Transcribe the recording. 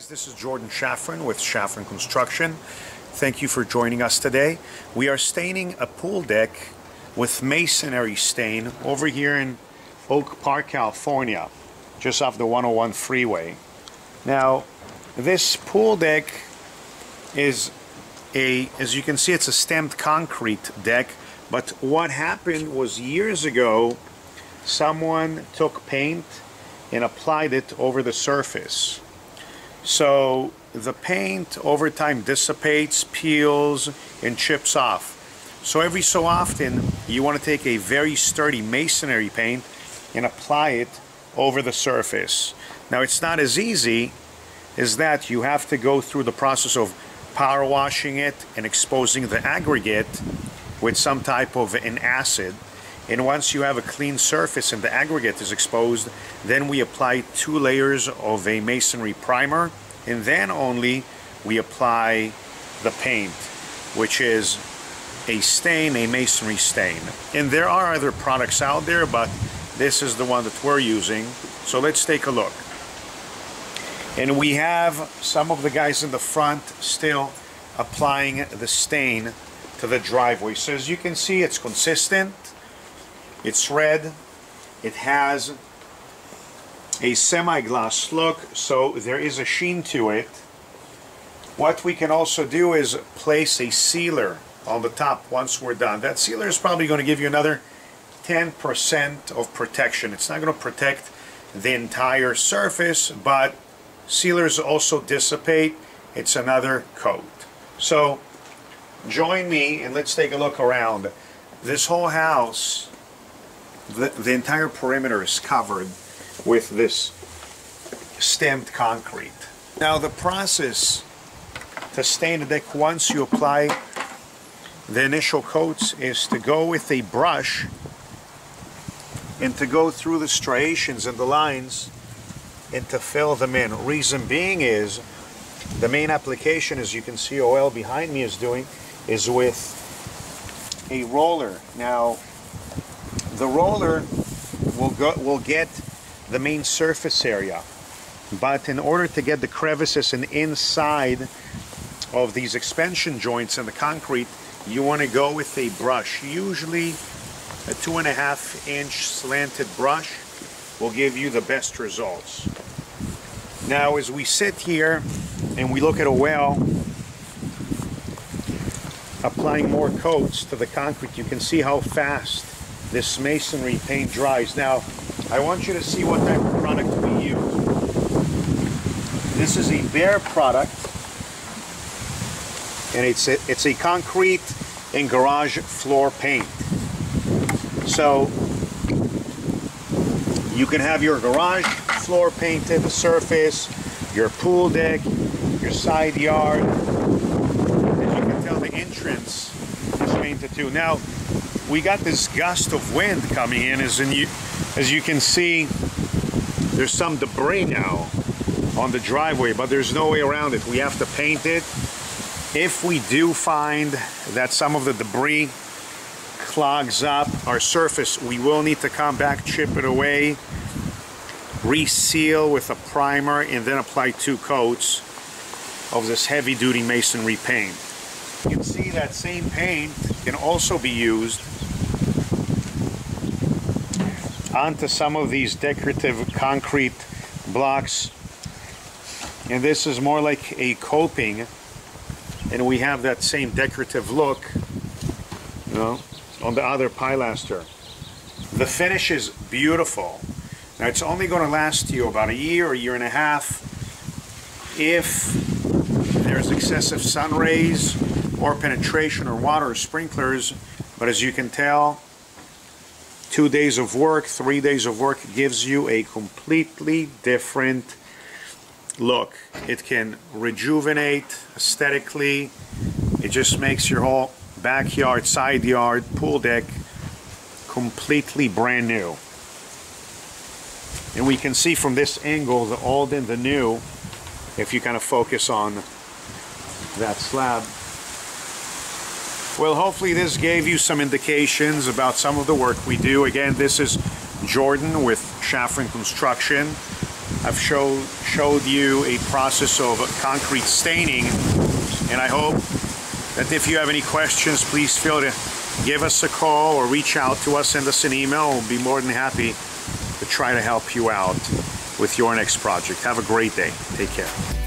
guys, this is Jordan Shafran with Shafran Construction. Thank you for joining us today. We are staining a pool deck with masonry stain over here in Oak Park, California, just off the 101 freeway. Now, this pool deck is as you can see, it's a stamped concrete deck, but what happened was years ago, someone took paint and applied it over the surface. So the paint over time dissipates, peels, and chips off. So every so often you want to take a very sturdy masonry paint and apply it over the surface. Now it's not as easy as that. You have to go through the process of power washing it and exposing the aggregate with some type of an acid. And once you have a clean surface and the aggregate is exposed, then we apply 2 layers of a masonry primer, and then only we apply the paint, which is a stain, a masonry stain. And there are other products out there, but this is the one that we're using. So let's take a look. And we have some of the guys in the front still applying the stain to the driveway. So as you can see, it's consistent. It's red. It has a semi-gloss look, so there is a sheen to it. What we can also do is place a sealer on the top once we're done. That sealer is probably going to give you another 10% of protection. It's not going to protect the entire surface, but sealers also dissipate. It's another coat. So join me and let's take a look around. This whole house, the entire perimeter is covered with this stamped concrete. Now the process to stain the deck once you apply the initial coats is to go with a brush and to go through the striations and the lines and to fill them in. Reason being is the main application, as you can see OL behind me is doing, is with a roller. Now the roller will get the main surface area, but in order to get the crevices and inside of these expansion joints in the concrete, you want to go with a brush. Usually a 2.5-inch slanted brush will give you the best results. Now as we sit here and we look at a well applying more coats to the concrete, you can see how fast this masonry paint dries. Now I want you to see what type of product we use. This is a Behr product, and it's a concrete and garage floor paint. So you can have your garage floor painted, the surface, your pool deck, your side yard. As you can tell, the entrance is painted too. Now we got this gust of wind coming in, as you can see, there's some debris now on the driveway, but there's no way around it. We have to paint it. If we do find that some of the debris clogs up our surface, we will need to come back, chip it away, reseal with a primer, and then apply 2 coats of this heavy-duty masonry paint. You can see that same paint can also be used onto some of these decorative concrete blocks, and this is more like a coping, and we have that same decorative look, you know, on the other pilaster. The finish is beautiful. Now it's only going to last you about a year or year and a half if there's excessive sun rays or penetration or water or sprinklers, but as you can tell, 2 days of work, 3 days of work gives you a completely different look. It can rejuvenate aesthetically. It just makes your whole backyard, side yard, pool deck completely brand new. And we can see from this angle the old and the new, if you kind of focus on that slab. Well, hopefully this gave you some indications about some of the work we do. Again, this is Jordan with Shafran Construction. I've showed you a process of concrete staining, and I hope that if you have any questions, please feel to give us a call or reach out to us, send us an email. We'll be more than happy to try to help you out with your next project. Have a great day. Take care.